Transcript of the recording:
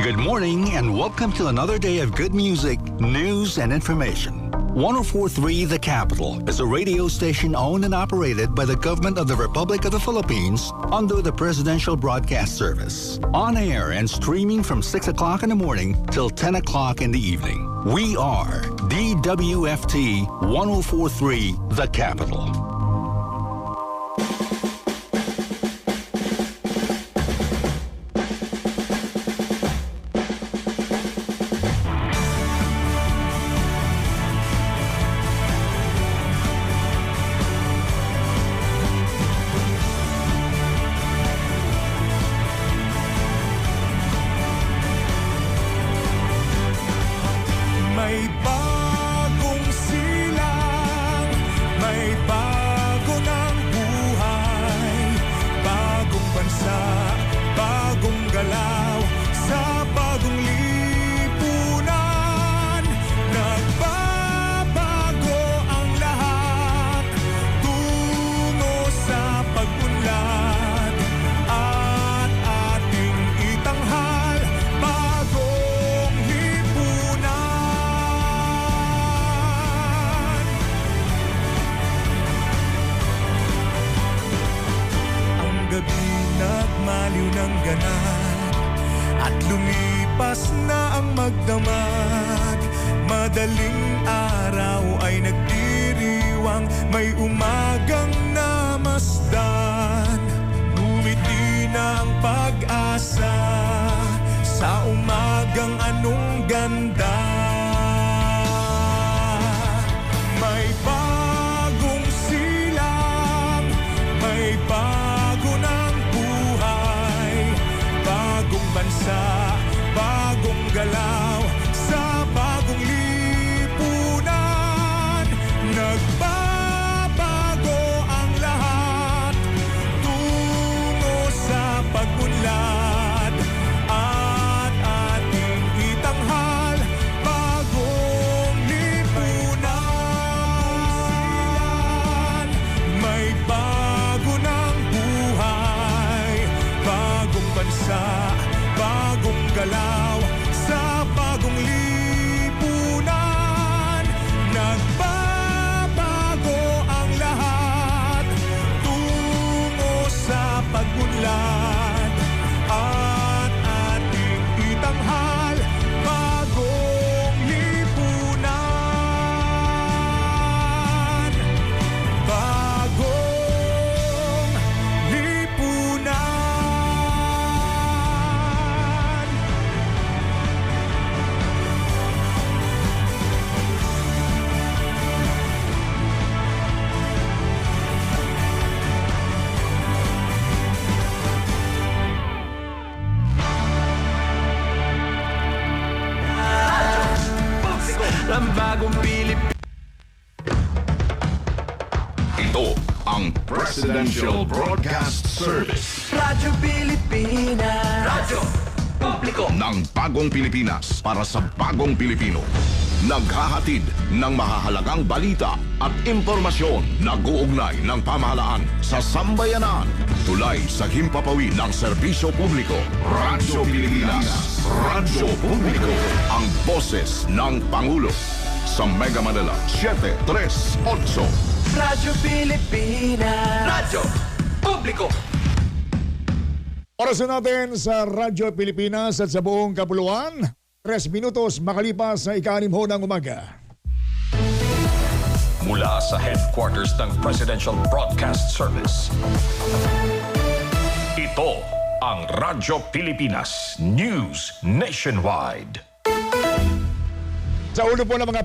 Good morning and welcome to another day of good music, news, and information. 104.3 The Capital is a radio station owned and operated by the Government of the Republic of the Philippines under the Presidential Broadcast Service. On air and streaming from 6 o'clock in the morning till 10 o'clock in the evening. We are DWFT 104.3 The Capital. May bagong silang, may bago ng buhay, bagong bansa, bagong galaw, sa bagong lipunan. Nagbabago ang lahat, tungo sa pag-unlad, at ating itanghal, bagong lipunan. Gabi nagmaliw ng ganap at lumipas na ang magdamag. Madaling araw ay nagdiriwang, may umagang namasdan. Ngumiti na ang pag-asa sa umagang anong ganda. May bagong silang, may bago ng buhay, bagong bansa, bagong galaw, sa bagong lipunan. Nagbabago ang lahat, tungo sa pag-unlad, at ating itanghal, bagong lipunan. May bago ng buhay, bagong bansa, bagong galaw, sa bagong lipunan. Nagbabago ang lahat, tungo sa pag-unlad, at ating itanghal, bagong lipunan. Bagong lipunan. Ang bagong Pilipinas. Ito ang Presidential Broadcast Service Radyo Pilipinas. Radyo Publiko ng Bagong Pilipinas para sa bagong Pilipino. Naghahatid ng mahahalagang balita at impormasyon na guugnay ng pamahalaan sa sambayanan. Tulay sa himpapawid ng serbisyo publiko. Radyo Pilipinas. Radyo Publiko. Ang boses ng Pangulo. Sa Mega Manila 738. Radyo Pilipinas. Radyo Publiko. Oras na natin sa Radyo Pilipinas at sa buong kapuluan. 3 minutos makalipas sa ika-6 ng umaga. Mula sa headquarters ng Presidential Broadcast Service. Ito ang Radyo Pilipinas News Nationwide. Sa ulo po ng mga